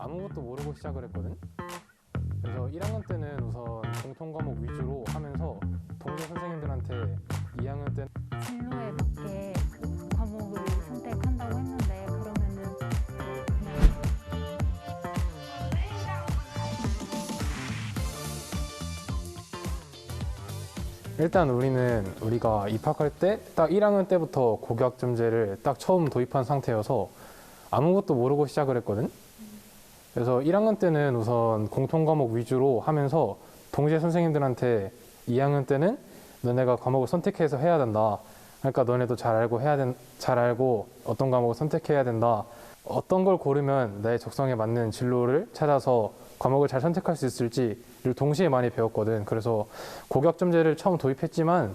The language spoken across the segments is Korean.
아무것도 모르고 시작을 했거든. 그래서 1학년 때는 우선 공통 과목 위주로 하면서 동료 선생님들한테 2학년 때 진로에 맞게 그 과목을 선택한다고 했는데 그러면은 일단 우리가 입학할 때 딱 1학년 때부터 고교학점제를 딱 처음 도입한 상태여서 아무것도 모르고 시작을 했거든. 그래서 1학년 때는 우선 공통 과목 위주로 하면서 동시에 선생님들한테 2학년 때는 너네가 과목을 선택해서 해야 된다. 그러니까 너네도 잘 알고 어떤 과목을 선택해야 된다. 어떤 걸 고르면 내 적성에 맞는 진로를 찾아서 과목을 잘 선택할 수 있을지를 동시에 많이 배웠거든. 그래서 고교학점제를 처음 도입했지만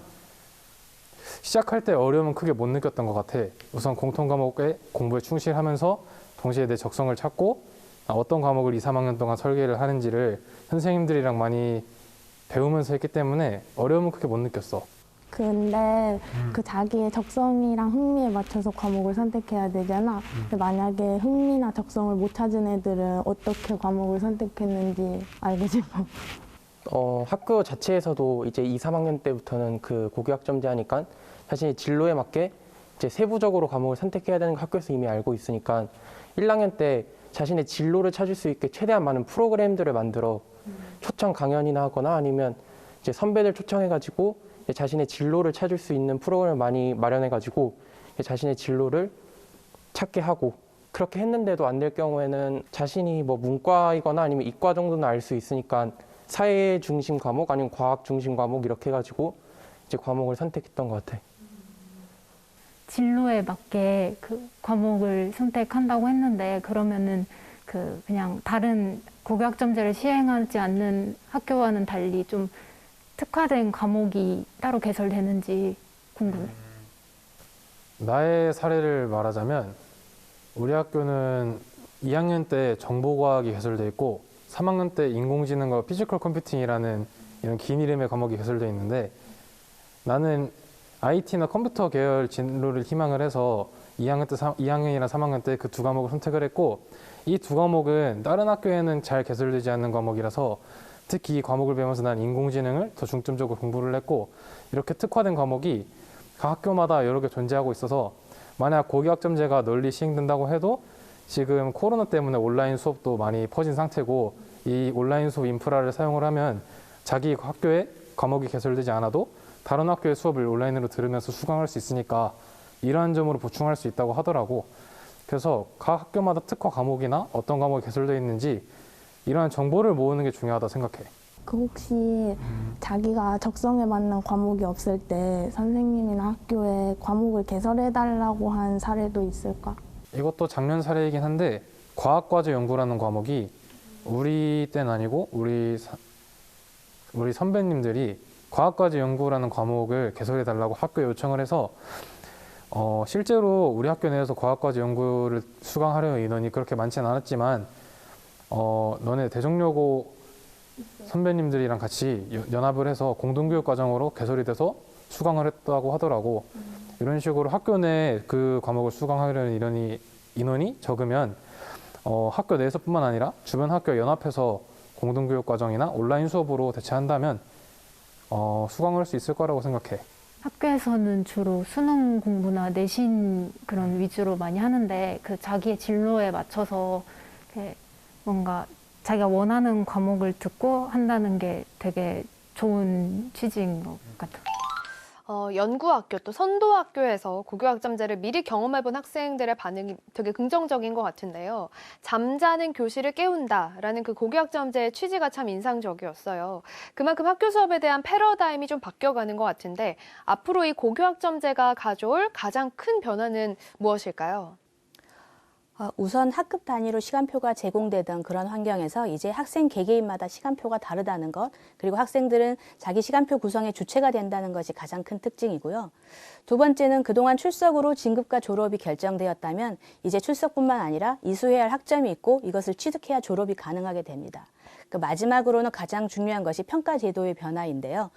시작할 때 어려움은 크게 못 느꼈던 것 같아. 우선 공통 과목에 공부에 충실하면서 동시에 내 적성을 찾고 어떤 과목을 2, 3학년 동안 설계를 하는지를 선생님들이랑 많이 배우면서 했기 때문에 어려움은 크게 못 느꼈어. 근데 그 자기의 적성이랑 흥미에 맞춰서 과목을 선택해야 되잖아. 근데 만약에 흥미나 적성을 못 찾은 애들은 어떻게 과목을 선택했는지 알고 싶어. 학교 자체에서도 이제 2, 3학년 때부터는 그 고교학점제 하니까 자신의 진로에 맞게 이제 세부적으로 과목을 선택해야 되는 거 학교에서 이미 알고 있으니까 1학년 때 자신의 진로를 찾을 수 있게 최대한 많은 프로그램들을 만들어 초청 강연이나 하거나 아니면 이제 선배들 초청해가지고 자신의 진로를 찾을 수 있는 프로그램을 많이 마련해가지고 자신의 진로를 찾게 하고, 그렇게 했는데도 안 될 경우에는 자신이 뭐 문과이거나 아니면 이과 정도는 알 수 있으니까 사회 중심 과목 아니면 과학 중심 과목 이렇게 해가지고 이제 과목을 선택했던 것 같아. 진로에 맞게 그 과목을 선택한다고 했는데 그러면은 그 그냥 다른 고교학점제를 시행하지 않는 학교와는 달리 좀 특화된 과목이 따로 개설되는지 궁금해. 나의 사례를 말하자면 우리 학교는 2학년 때 정보과학이 개설돼 있고 3학년 때 인공지능과 피지컬 컴퓨팅이라는 이런 긴 이름의 과목이 개설돼 있는데, 나는 IT나 컴퓨터 계열 진로를 희망을 해서 2학년이랑 3학년 때 그 두 과목을 선택을 했고, 이 두 과목은 다른 학교에는 잘 개설되지 않는 과목이라서 특히 이 과목을 배우면서 난 인공지능을 더 중점적으로 공부를 했고, 이렇게 특화된 과목이 각 학교마다 여러 개 존재하고 있어서 만약 고교학점제가 널리 시행된다고 해도 지금 코로나 때문에 온라인 수업도 많이 퍼진 상태고, 이 온라인 수업 인프라를 사용을 하면 자기 학교에 과목이 개설되지 않아도 다른 학교의 수업을 온라인으로 들으면서 수강할 수 있으니까 이러한 점으로 보충할 수 있다고 하더라고. 그래서 각 학교마다 특화 과목이나 어떤 과목이 개설되어 있는지 이러한 정보를 모으는 게 중요하다 생각해. 그 혹시 자기가 적성에 맞는 과목이 없을 때 선생님이나 학교에 과목을 개설해달라고 한 사례도 있을까? 이것도 작년 사례이긴 한데, 과학과제 연구라는 과목이 우리 때는 아니고 우리 선배님들이 과학과제 연구라는 과목을 개설해달라고 학교에 요청을 해서 실제로 우리 학교 내에서 과학과제 연구를 수강하려는 인원이 그렇게 많지는 않았지만 너네 대종여고 선배님들이랑 같이 연합을 해서 공동교육 과정으로 개설이 돼서 수강을 했다고 하더라고. 이런 식으로 학교 내 그 과목을 수강하려는 인원이 적으면 학교 내에서뿐만 아니라 주변 학교 연합해서 공동교육 과정이나 온라인 수업으로 대체한다면 수강할 수 있을 거라고 생각해. 학교에서는 주로 수능 공부나 내신 그런 위주로 많이 하는데 그 자기의 진로에 맞춰서 이렇게 뭔가 자기가 원하는 과목을 듣고 한다는 게 되게 좋은 취지인 것 같아요. 연구학교 또 선도학교에서 고교학점제를 미리 경험해본 학생들의 반응이 되게 긍정적인 것 같은데요. 잠자는 교실을 깨운다라는 그 고교학점제의 취지가 참 인상적이었어요. 그만큼 학교 수업에 대한 패러다임이 좀 바뀌어가는 것 같은데 앞으로 이 고교학점제가 가져올 가장 큰 변화는 무엇일까요? 우선 학급 단위로 시간표가 제공되던 그런 환경에서 이제 학생 개개인마다 시간표가 다르다는 것, 그리고 학생들은 자기 시간표 구성의 주체가 된다는 것이 가장 큰 특징이고요. 두 번째는 그동안 출석으로 진급과 졸업이 결정되었다면 이제 출석뿐만 아니라 이수해야 할 학점이 있고 이것을 취득해야 졸업이 가능하게 됩니다. 그 마지막으로는 가장 중요한 것이 평가 제도의 변화인데요.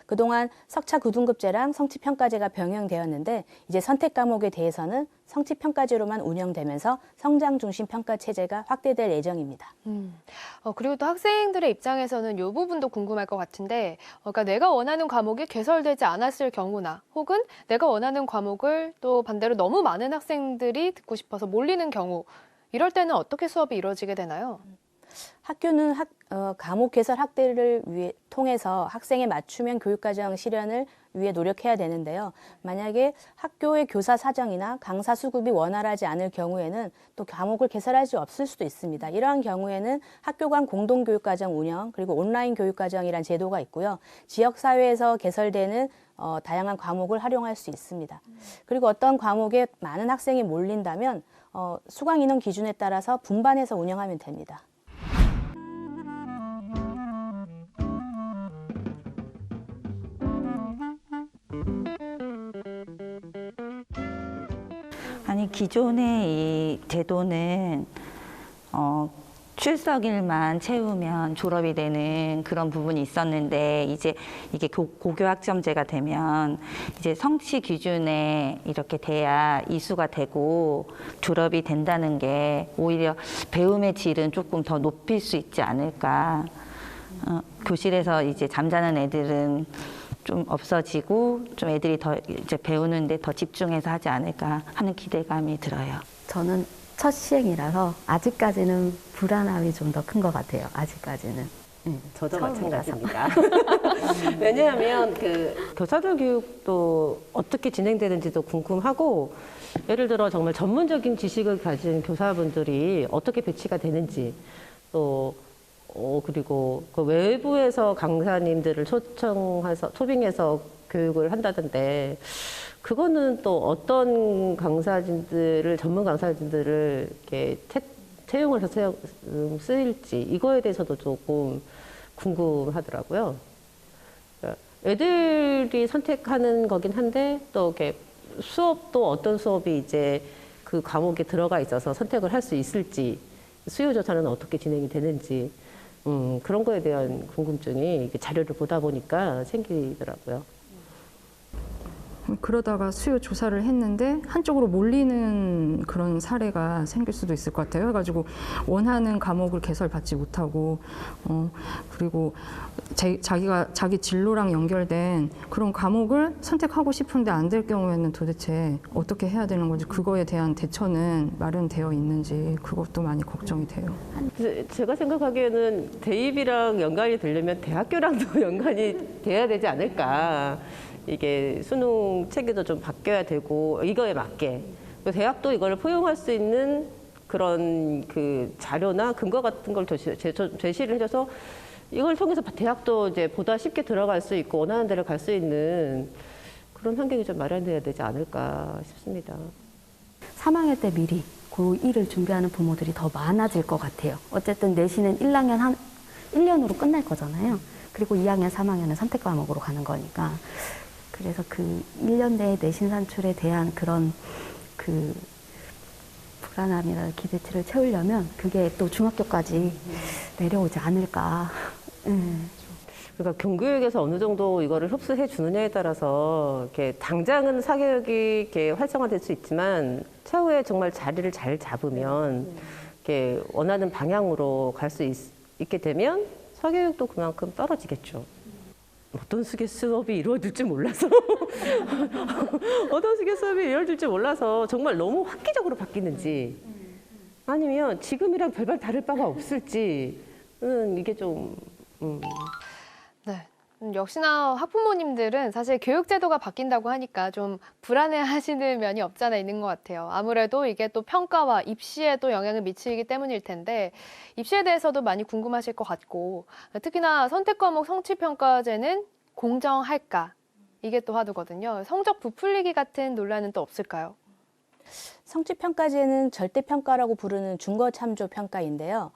그동안 석차 9등급제랑 성취평가제가 병행되었는데 이제 선택 과목에 대해서는 성취평가제로만 운영되면서 성장 중심 평가 체제가 확대될 예정입니다. 그리고 또 학생들의 입장에서는 이 부분도 궁금할 것 같은데, 그러니까 내가 원하는 과목이 개설되지 않았을 경우나 혹은 내가 원하는 과목을 또 반대로 너무 많은 학생들이 듣고 싶어서 몰리는 경우, 이럴 때는 어떻게 수업이 이루어지게 되나요? 학교는 과목 개설 확대를 통해서 학생의 맞춤형 교육과정 실현을 위해 노력해야 되는데요. 만약에 학교의 교사 사정이나 강사 수급이 원활하지 않을 경우에는 또 과목을 개설할 수 없을 수도 있습니다. 이러한 경우에는 학교 간 공동교육과정 운영 그리고 온라인 교육과정이란 제도가 있고요. 지역사회에서 개설되는 다양한 과목을 활용할 수 있습니다. 그리고 어떤 과목에 많은 학생이 몰린다면 수강 인원 기준에 따라서 분반해서 운영하면 됩니다. 아니 기존의 이 제도는 출석일만 채우면 졸업이 되는 그런 부분이 있었는데 이제 이게 고교학점제가 되면 이제 성취 기준에 이렇게 돼야 이수가 되고 졸업이 된다는 게 오히려 배움의 질은 조금 더 높일 수 있지 않을까. 교실에서 이제 잠자는 애들은 좀 없어지고 좀 애들이 더 이제 배우는데 더 집중해서 하지 않을까 하는 기대감이 들어요. 저는 첫 시행이라서 아직까지는 불안함이 좀 더 큰 것 같아요. 아직까지는. 저도 처음이라서. 마찬가지입니다. 왜냐하면 그 교사들 교육도 어떻게 진행되는지도 궁금하고 예를 들어 정말 전문적인 지식을 가진 교사분들이 어떻게 배치가 되는지 또 그리고 그 외부에서 강사님들을 초청해서 토빙해서 교육을 한다던데 그거는 또 어떤 강사진들을 전문 강사진들을 이렇게 채용을 해서 쓰일지 이거에 대해서도 조금 궁금하더라고요. 그러니까 애들이 선택하는 거긴 한데 또 이렇게 수업도 어떤 수업이 이제 그 과목에 들어가 있어서 선택을 할 수 있을지 수요 조사는 어떻게 진행이 되는지 그런 거에 대한 궁금증이 자료를 보다 보니까 생기더라고요. 그러다가 수요 조사를 했는데 한쪽으로 몰리는 그런 사례가 생길 수도 있을 것 같아요. 그래가지고 원하는 과목을 개설받지 못하고 그리고 자기 진로랑 연결된 그런 과목을 선택하고 싶은데 안 될 경우에는 도대체 어떻게 해야 되는 건지 그거에 대한 대처는 마련되어 있는지 그것도 많이 걱정이 돼요. 제가 생각하기에는 대입이랑 연관이 되려면 대학교랑도 연관이 돼야 되지 않을까. 이게 수능 체계도 좀 바뀌어야 되고 이거에 맞게 대학도 이걸 포용할 수 있는 그런 그 자료나 근거 같은 걸 제시를 해줘서 이걸 통해서 대학도 이제 보다 쉽게 들어갈 수 있고 원하는 데를 갈 수 있는 그런 환경이 좀 마련돼야 되지 않을까 싶습니다. 3학년 때 미리 고1을 준비하는 부모들이 더 많아질 것 같아요. 어쨌든 내신은 1학년 1년으로 끝날 거잖아요. 그리고 2학년, 3학년은 선택 과목으로 가는 거니까. 그래서 그 1년 내에 내신 산출에 대한 그런 그 불안함이나 기대치를 채우려면 그게 또 중학교까지 내려오지 않을까. 그러니까 공교육에서 어느 정도 이거를 흡수해 주느냐에 따라서 이렇게 당장은 사교육이 이렇게 활성화될 수 있지만 차후에 정말 자리를 잘 잡으면 이렇게 원하는 방향으로 갈 수 있게 되면 사교육도 그만큼 떨어지겠죠. 어떤 식의 수업이 이루어질지 몰라서 어떤 식의 수업이 이루어질지 몰라서 정말 너무 획기적으로 바뀌는지 아니면 지금이랑 별반 다를 바가 없을지는 이게 좀 네. 역시나 학부모님들은 사실 교육제도가 바뀐다고 하니까 좀 불안해하시는 면이 없잖아 있는 것 같아요. 아무래도 이게 또 평가와 입시에도 영향을 미치기 때문일 텐데 입시에 대해서도 많이 궁금하실 것 같고 특히나 선택과목 성취평가제는 공정할까? 이게 또 화두거든요. 성적 부풀리기 같은 논란은 또 없을까요? 성취평가제는 절대평가라고 부르는 중거참조 평가인데요.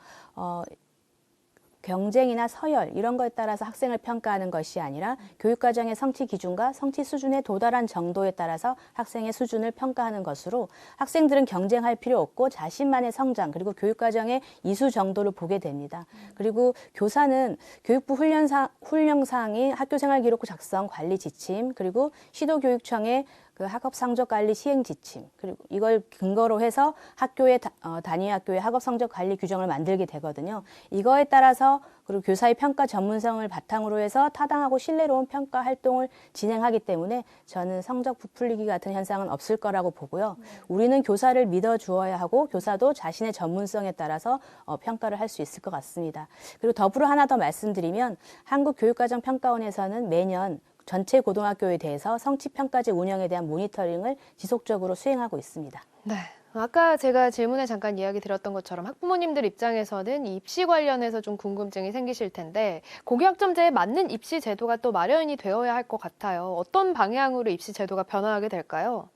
경쟁이나 서열 이런 거에 따라서 학생을 평가하는 것이 아니라 교육과정의 성취 기준과 성취 수준에 도달한 정도에 따라서 학생의 수준을 평가하는 것으로 학생들은 경쟁할 필요 없고 자신만의 성장 그리고 교육과정의 이수 정도를 보게 됩니다. 그리고 교사는 교육부 훈령사항인 학교생활기록부 작성 관리 지침 그리고 시도교육청의 그 학업 성적 관리 시행 지침 그리고 이걸 근거로 해서 학교의 단위 학교의 학업 성적 관리 규정을 만들게 되거든요. 이거에 따라서 그리고 교사의 평가 전문성을 바탕으로 해서 타당하고 신뢰로운 평가 활동을 진행하기 때문에 저는 성적 부풀리기 같은 현상은 없을 거라고 보고요. 우리는 교사를 믿어 주어야 하고 교사도 자신의 전문성에 따라서 평가를 할 수 있을 것 같습니다. 그리고 더불어 하나 더 말씀드리면 한국교육과정평가원에서는 매년 전체 고등학교에 대해서 성취평가제 운영에 대한 모니터링을 지속적으로 수행하고 있습니다. 네. 아까 제가 질문에 잠깐 이야기 드렸던 것처럼 학부모님들 입장에서는 이 입시 관련해서 좀 궁금증이 생기실 텐데 고교학점제에 맞는 입시 제도가 또 마련이 되어야 할 것 같아요. 어떤 방향으로 입시 제도가 변화하게 될까요?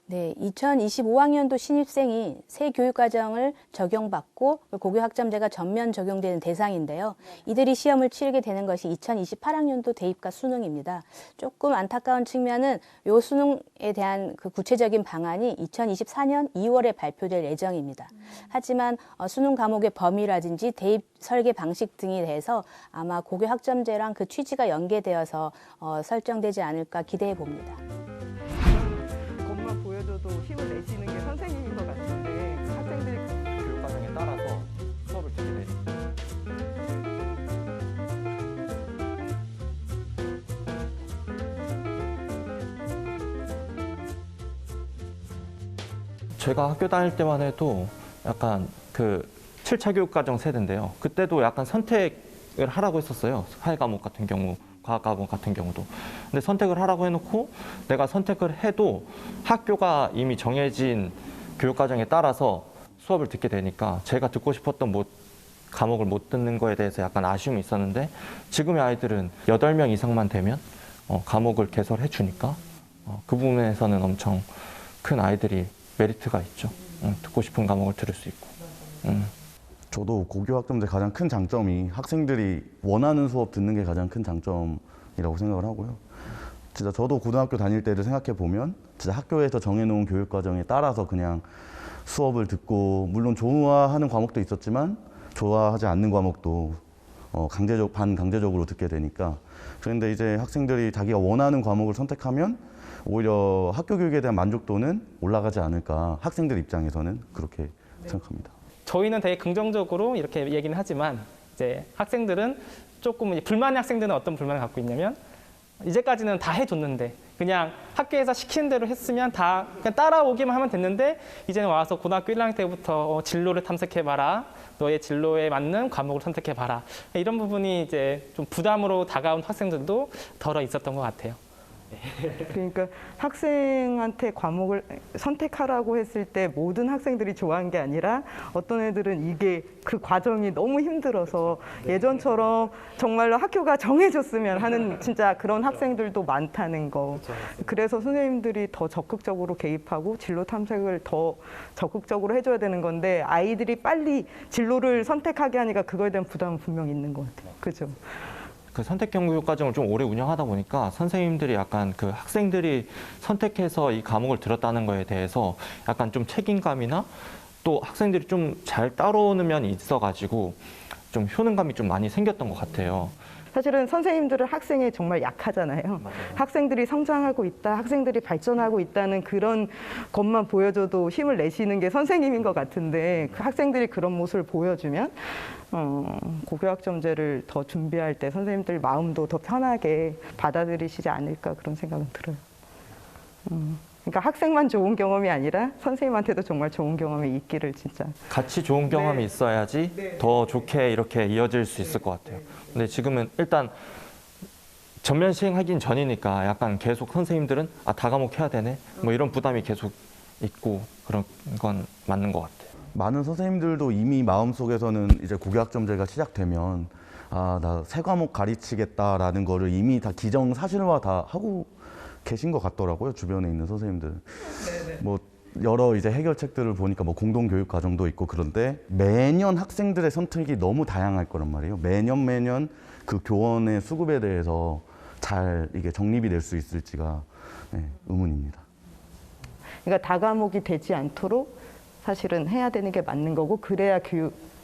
네, 2025학년도 신입생이 새 교육과정을 적용받고 고교학점제가 전면 적용되는 대상인데요. 이들이 시험을 치르게 되는 것이 2028학년도 대입과 수능입니다. 조금 안타까운 측면은 이 수능에 대한 그 구체적인 방안이 2024년 2월에 발표될 예정입니다. 하지만 수능 과목의 범위라든지 대입 설계 방식 등에 대해서 아마 고교학점제랑 그 취지가 연계되어서 설정되지 않을까 기대해 봅니다. 보여줘도 힘을 내시는 게 선생님인 것 같은데 학생들이 교육과정에 따라서 수업을 듣게 되니까. 제가 학교 다닐 때만 해도 약간 그 7차 교육과정 세대인데요. 그때도 약간 선택을 하라고 했었어요. 사회 과목 같은 경우. 과학 과목 같은 경우도. 근데 선택을 하라고 해놓고 내가 선택을 해도 학교가 이미 정해진 교육과정에 따라서 수업을 듣게 되니까 제가 듣고 싶었던 과목을 못 듣는 거에 대해서 약간 아쉬움이 있었는데 지금의 아이들은 8명 이상만 되면 과목을 개설해 주니까 그 부분에서는 엄청 큰 아이들이 메리트가 있죠. 듣고 싶은 과목을 들을 수 있고. 저도 고교학점제 가장 큰 장점이 학생들이 원하는 수업 듣는 게 가장 큰 장점이라고 생각을 하고요. 진짜 저도 고등학교 다닐 때를 생각해 보면 진짜 학교에서 정해놓은 교육과정에 따라서 그냥 수업을 듣고 물론 좋아하는 과목도 있었지만 좋아하지 않는 과목도 반강제적으로 듣게 되니까 그런데 이제 학생들이 자기가 원하는 과목을 선택하면 오히려 학교 교육에 대한 만족도는 올라가지 않을까 학생들 입장에서는 그렇게 생각합니다. 저희는 되게 긍정적으로 이렇게 얘기는 하지만 이제 학생들은 조금 불만의 학생들은 어떤 불만을 갖고 있냐면 이제까지는 다 해줬는데 그냥 학교에서 시키는 대로 했으면 다 그냥 따라오기만 하면 됐는데 이제는 와서 고등학교 1학년 때부터 진로를 탐색해봐라. 너의 진로에 맞는 과목을 선택해봐라. 이런 부분이 이제 좀 부담으로 다가온 학생들도 덜어 있었던 것 같아요. 그러니까 학생한테 과목을 선택하라고 했을 때 모든 학생들이 좋아한 게 아니라 어떤 애들은 이게 그 과정이 너무 힘들어서 예전처럼 정말로 학교가 정해졌으면 하는 진짜 그런 학생들도 많다는 거. 그래서 선생님들이 더 적극적으로 개입하고 진로 탐색을 더 적극적으로 해줘야 되는 건데 아이들이 빨리 진로를 선택하게 하니까 그거에 대한 부담은 분명히 있는 것 같아요. 그죠? 그 선택형 교육과정을 좀 오래 운영하다 보니까 선생님들이 약간 그 학생들이 선택해서 이 과목을 들었다는 거에 대해서 약간 좀 책임감이나 또 학생들이 좀 잘 따라오는 면이 있어가지고 좀 효능감이 좀 많이 생겼던 것 같아요. 사실은 선생님들은 학생에 정말 약하잖아요. 맞아요. 학생들이 성장하고 있다, 학생들이 발전하고 있다는 그런 것만 보여줘도 힘을 내시는 게 선생님인 것 같은데 그 학생들이 그런 모습을 보여주면 고교학점제를 더 준비할 때 선생님들 마음도 더 편하게 받아들이시지 않을까 그런 생각은 들어요. 그러니까 학생만 좋은 경험이 아니라 선생님한테도 정말 좋은 경험이 있기를 진짜. 같이 좋은 경험이 있어야지 더 좋게 이렇게 이어질 수 있을 것 같아요. 근데 지금은 일단 전면 시행하긴 전이니까 약간 계속 선생님들은 다 과목 해야 되네 뭐 이런 부담이 계속 있고 그런 건 맞는 것 같아요. 많은 선생님들도 이미 마음속에서는 이제 고교학점제가 시작되면 나 새 과목 가르치겠다라는 거를 이미 다 기정사실화 다 하고 계신 것 같더라고요. 주변에 있는 선생님들. 뭐 여러 이제 해결책들을 보니까 뭐 공동 교육 과정도 있고 그런데 매년 학생들의 선택이 너무 다양할 거란 말이에요. 매년 그 교원의 수급에 대해서 잘 이게 정립이 될 수 있을지가 의문입니다. 그러니까 다과목이 되지 않도록 사실은 해야 되는 게 맞는 거고 그래야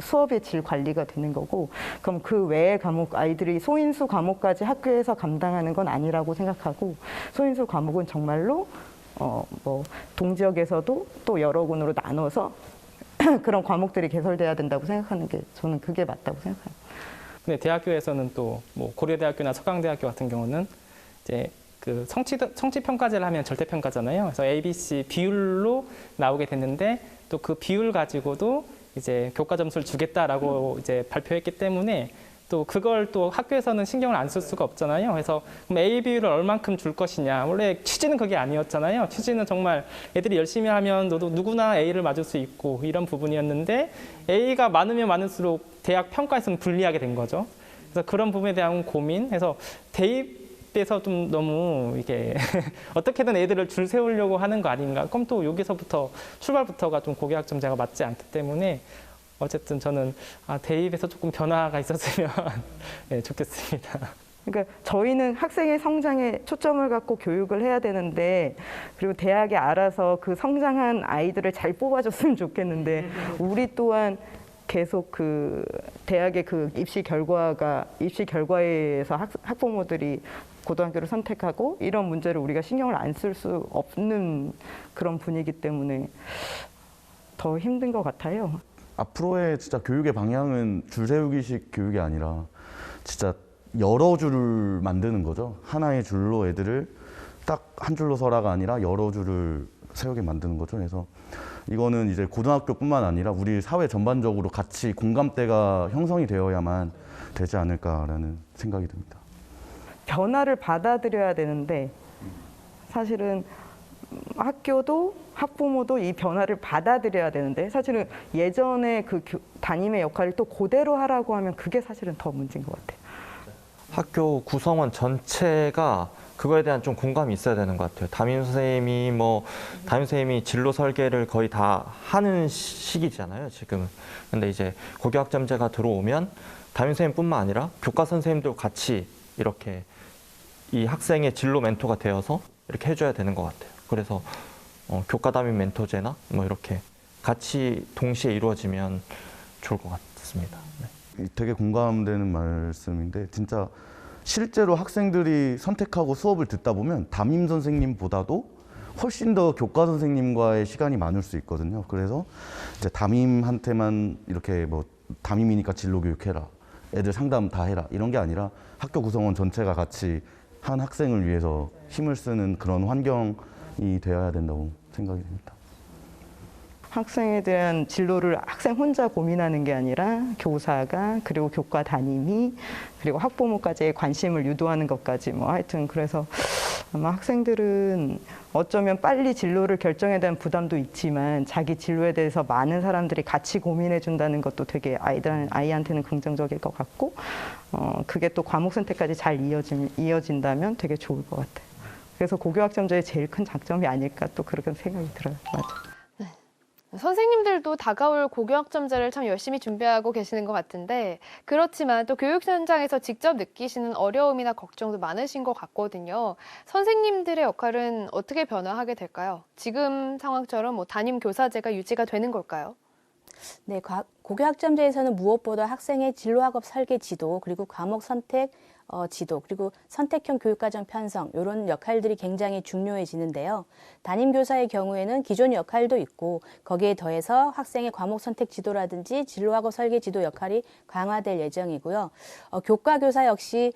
수업의 질 관리가 되는 거고 그럼 그 외의 과목 아이들이 소인수 과목까지 학교에서 감당하는 건 아니라고 생각하고 소인수 과목은 정말로 뭐 동지역에서도 또 여러 군으로 나눠서 그런 과목들이 개설돼야 된다고 생각하는 게 저는 그게 맞다고 생각해요. 근데 대학교에서는 또 뭐 고려대학교나 서강대학교 같은 경우는 이제 그 성취 평가제를 하면 절대 평가잖아요. 그래서 A, B, C 비율로 나오게 됐는데 또 그 비율 가지고도 이제 교과 점수를 주겠다라고 이제 발표했기 때문에 또 그걸 또 학교에서는 신경을 안 쓸 수가 없잖아요. 그래서 그럼 A 비율을 얼만큼 줄 것이냐. 원래 취지는 그게 아니었잖아요. 취지는 정말 애들이 열심히 하면 누구나 A를 맞을 수 있고 이런 부분이었는데 A가 많으면 많을수록 대학 평가에서는 불리하게 된 거죠. 그래서 그런 부분에 대한 고민. 그래서 대입에서 좀 너무 이게 어떻게든 애들을 줄 세우려고 하는 거 아닌가. 그럼 또 여기서부터 출발부터가 좀 고교학점제가 맞지 않기 때문에 어쨌든 저는 대입에서 조금 변화가 있었으면 네, 좋겠습니다. 그러니까 저희는 학생의 성장에 초점을 갖고 교육을 해야 되는데 그리고 대학이 알아서 그 성장한 아이들을 잘 뽑아줬으면 좋겠는데 우리 또한 계속 그 대학의 그 입시 결과에서 학부모들이 고등학교를 선택하고 이런 문제를 우리가 신경을 안 쓸 수 없는 그런 분위기 때문에 더 힘든 것 같아요. 앞으로의 진짜 교육의 방향은 줄 세우기식 교육이 아니라 진짜 여러 줄을 만드는 거죠. 하나의 줄로 애들을 딱 한 줄로 서라가 아니라 여러 줄을 세우게 만드는 거죠. 그래서 이거는 이제 고등학교뿐만 아니라 우리 사회 전반적으로 같이 공감대가 형성이 되어야만 되지 않을까라는 생각이 듭니다. 변화를 받아들여야 되는데 사실은 학교도 학부모도 이 변화를 받아들여야 되는데 사실은 예전에 그 담임의 역할을 또 그대로 하라고 하면 그게 사실은 더 문제인 것 같아요. 학교 구성원 전체가 그거에 대한 좀 공감이 있어야 되는 것 같아요. 담임 선생님이 진로 설계를 거의 다 하는 시기잖아요, 지금은. 근데 이제 고교학점제가 들어오면 담임 선생님뿐만 아니라 교과 선생님도 같이 이렇게 이 학생의 진로 멘토가 되어서 이렇게 해줘야 되는 것 같아요. 그래서 교과 담임 멘토제나 뭐 이렇게 같이 동시에 이루어지면 좋을 것 같습니다. 네. 되게 공감되는 말씀인데 진짜 실제로 학생들이 선택하고 수업을 듣다 보면 담임 선생님보다도 훨씬 더 교과 선생님과의 시간이 많을 수 있거든요. 그래서 이제 담임한테만 이렇게 뭐 담임이니까 진로 교육해라, 애들 상담 다 해라 이런 게 아니라 학교 구성원 전체가 같이 한 학생을 위해서 힘을 쓰는 그런 환경이 되어야 된다고 생각이 됩니다. 학생에 대한 진로를 학생 혼자 고민하는 게 아니라 교사가 그리고 교과 담임이 그리고 학부모까지의 관심을 유도하는 것까지 뭐 하여튼 그래서 아마 학생들은 어쩌면 빨리 진로를 결정에 대한 부담도 있지만 자기 진로에 대해서 많은 사람들이 같이 고민해 준다는 것도 되게 아이한테는 긍정적일 것 같고 그게 또 과목 선택까지 잘 이어진다면 되게 좋을 것 같아요. 그래서 고교학점제의 제일 큰 장점이 아닐까 또 그렇게 생각이 들어요. 맞아요. 선생님들도 다가올 고교학점제를 참 열심히 준비하고 계시는 것 같은데 그렇지만 또 교육 현장에서 직접 느끼시는 어려움이나 걱정도 많으신 것 같거든요. 선생님들의 역할은 어떻게 변화하게 될까요? 지금 상황처럼 뭐 담임 교사제가 유지가 되는 걸까요? 네, 고교학점제에서는 무엇보다 학생의 진로학업 설계 지도 그리고 과목 선택 지도 그리고 선택형 교육과정 편성 이런 역할들이 굉장히 중요해지는데요. 담임교사의 경우에는 기존 역할도 있고 거기에 더해서 학생의 과목 선택 지도라든지 진로학업 설계 지도 역할이 강화될 예정이고요. 교과교사 역시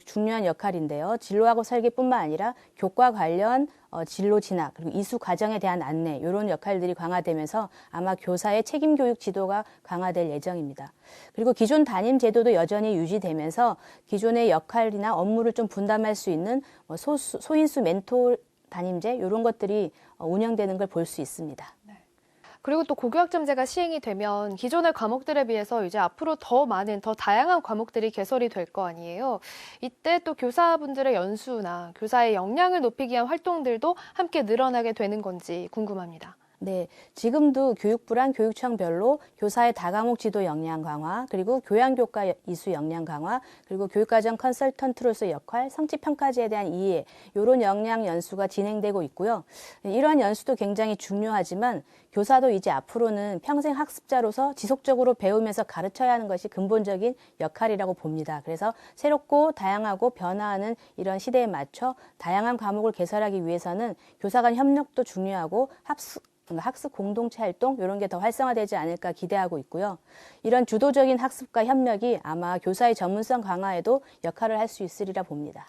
중요한 역할인데요. 진로학업 설계뿐만 아니라 교과 관련 진로 진학 그리고 이수 과정에 대한 안내 이런 역할들이 강화되면서 아마 교사의 책임 교육 지도가 강화될 예정입니다. 그리고 기존 담임 제도도 여전히 유지되면서 기존의 역할이나 업무를 좀 분담할 수 있는 소인수 멘토 담임제 이런 것들이 운영되는 걸 볼 수 있습니다. 그리고 또 고교학점제가 시행이 되면 기존의 과목들에 비해서 이제 앞으로 더 많은, 더 다양한 과목들이 개설이 될 거 아니에요. 이때 또 교사분들의 연수나 교사의 역량을 높이기 위한 활동들도 함께 늘어나게 되는 건지 궁금합니다. 네, 지금도 교육부랑 교육청별로 교사의 다과목 지도 역량 강화, 그리고 교양교과 이수 역량 강화, 그리고 교육과정 컨설턴트로서의 역할, 성취평가제에 대한 이해, 이런 역량 연수가 진행되고 있고요. 이러한 연수도 굉장히 중요하지만 교사도 이제 앞으로는 평생 학습자로서 지속적으로 배우면서 가르쳐야 하는 것이 근본적인 역할이라고 봅니다. 그래서 새롭고 다양하고 변화하는 이런 시대에 맞춰 다양한 과목을 개설하기 위해서는 교사 간 협력도 중요하고 학습 공동체 활동 이런 게 더 활성화되지 않을까 기대하고 있고요. 이런 주도적인 학습과 협력이 아마 교사의 전문성 강화에도 역할을 할 수 있으리라 봅니다.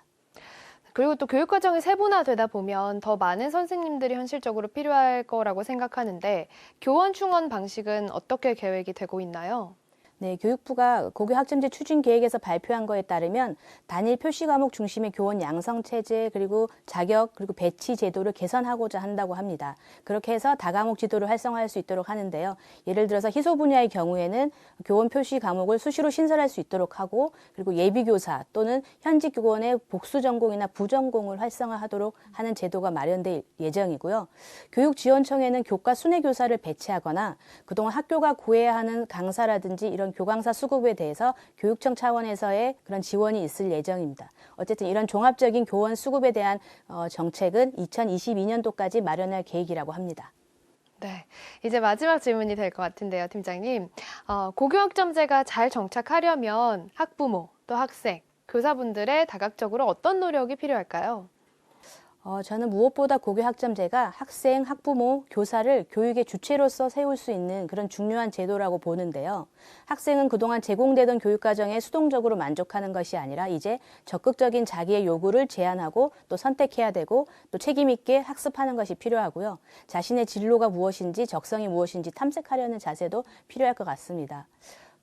그리고 또 교육과정이 세분화되다 보면 더 많은 선생님들이 현실적으로 필요할 거라고 생각하는데 교원 충원 방식은 어떻게 계획이 되고 있나요? 네, 교육부가 고교학점제 추진 계획에서 발표한 거에 따르면 단일 표시 과목 중심의 교원 양성 체제 그리고 자격 그리고 배치 제도를 개선하고자 한다고 합니다. 그렇게 해서 다과목 지도를 활성화할 수 있도록 하는데요. 예를 들어서 희소 분야의 경우에는 교원 표시 과목을 수시로 신설할 수 있도록 하고 그리고 예비 교사 또는 현직 교원의 복수 전공이나 부전공을 활성화하도록 하는 제도가 마련될 예정이고요. 교육지원청에는 교과 순회 교사를 배치하거나 그동안 학교가 구해야 하는 강사라든지 이런 교강사 수급에 대해서 교육청 차원에서의 그런 지원이 있을 예정입니다. 어쨌든 이런 종합적인 교원 수급에 대한 정책은 2022년도까지 마련할 계획이라고 합니다. 네, 이제 마지막 질문이 될 것 같은데요, 팀장님. 고교학점제가 잘 정착하려면 학부모, 또 학생, 교사분들의 다각적으로 어떤 노력이 필요할까요? 저는 무엇보다 고교학점제가 학생, 학부모, 교사를 교육의 주체로서 세울 수 있는 그런 중요한 제도라고 보는데요. 학생은 그동안 제공되던 교육과정에 수동적으로 만족하는 것이 아니라 이제 적극적인 자기의 요구를 제안하고 또 선택해야 되고 또 책임 있게 학습하는 것이 필요하고요. 자신의 진로가 무엇인지 적성이 무엇인지 탐색하려는 자세도 필요할 것 같습니다.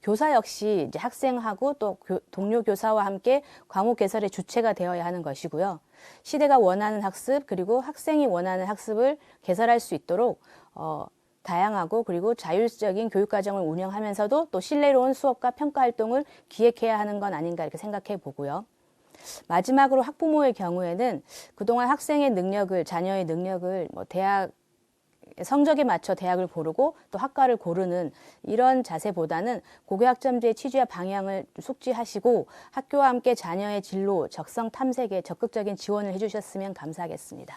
교사 역시 이제 학생하고 또 동료 교사와 함께 과목 개설의 주체가 되어야 하는 것이고요. 시대가 원하는 학습 그리고 학생이 원하는 학습을 개설할 수 있도록 다양하고 그리고 자율적인 교육과정을 운영하면서도 또 신뢰로운 수업과 평가 활동을 기획해야 하는 건 아닌가 이렇게 생각해 보고요. 마지막으로 학부모의 경우에는 그동안 학생의 능력을 자녀의 능력을 대학 성적에 맞춰 대학을 고르고 또 학과를 고르는 이런 자세보다는 고교학점제의 취지와 방향을 숙지하시고 학교와 함께 자녀의 진로, 적성 탐색에 적극적인 지원을 해주셨으면 감사하겠습니다.